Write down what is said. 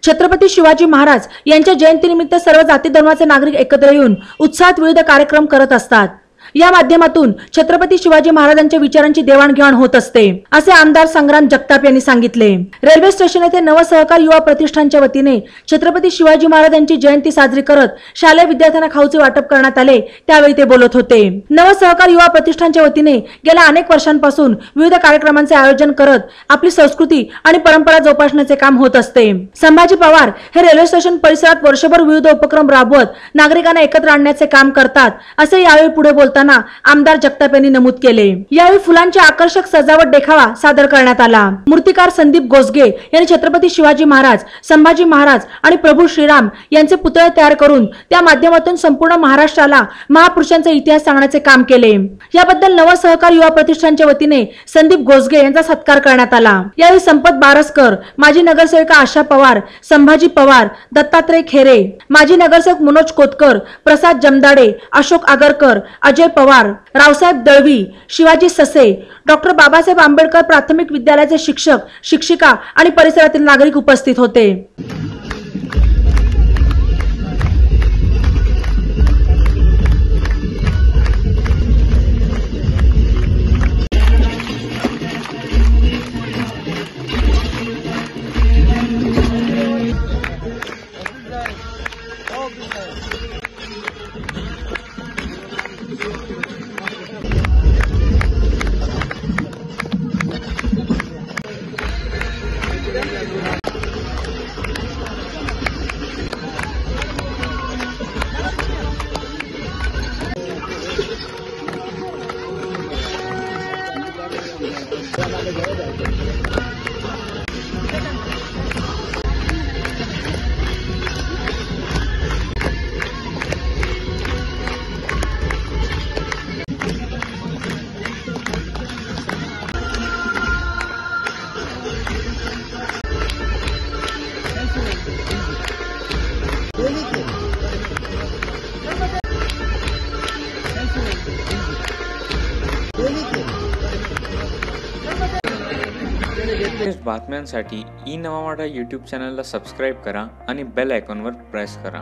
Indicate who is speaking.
Speaker 1: छत्रपती शिवाजी महाराज यांच्या जयंतीनिमित्त सर्व जाती धर्माचे नागरिक एकत्र येऊन उत्साहात विविध कार्यक्रम करत असतात। या माध्यमातून छत्रपती शिवाजी महाराजांच्या विचारांची देवाणघेवाण होत असते, असे आमदार संग्राम जगताप यांनी सांगितले। रेल्वे स्टेशन येथे नवसहकार युवा प्रतिष्ठानच्या वतीने छत्रपती शिवाजी महाराजांची जयंती साजरी करत शालेय विद्यार्थ्यांना खाऊचे वाटप करण्यात आले, त्यावेळी ते बोलत होते। नवसहकार युवा प्रतिष्ठानच्या वतीने गेल्या अनेक वर्षांपासून विविध कार्यक्रमांचे आयोजन करत आपली संस्कृती आणि परंपरा जोपासण्याचे काम होत असते। संभाजी पवार हे रेल्वे स्टेशन परिसरात वर्षभर विविध उपक्रम राबवत नागरिकांना एकत्र आणण्याचे काम करतात, असे यावेळी पुढे बोलताना आमदार जगताप यांनी नमूद केले। यावेळी फुलांची आकर्षक सजावट देखावा सादर करण्यात आला। मूर्तिकार संदीप गोसगे यांनी छत्रपती शिवाजी महाराज, संभाजी महाराज आणि प्रभू श्रीराम यांचे पुतळे तयार करून त्या माध्यमातून संपूर्ण महाराष्ट्राला महापुरुषांचा इतिहास सांगण्याचे काम केले। याबद्दल नवसहकार युवा प्रतिष्ठानच्या वतीने संदीप गोसगे यांचा सत्कार करण्यात आला। यावेळी संपत बारसकर, माजी नगरसेविका आशा पवार, संभाजी पवार, दत्तात्रय खेरे, माजी नगरसेवक मनोज कोतकर, प्रसाद जमदाडे, अशोक आगरकर, अजय पवार, रावसाहेब दळवी, शिवाजी ससे, डॉक्टर बाबासाहेब आंबेडकर प्राथमिक विद्यालयाचे शिक्षक, शिक्षिका आणि परिसरातील नागरिक उपस्थित होते।
Speaker 2: बातम्यांसाठी ई नवा मराठा यूट्यूब चॅनलला सबस्क्राईब करा आणि बेल आयकॉनवर प्रेस करा।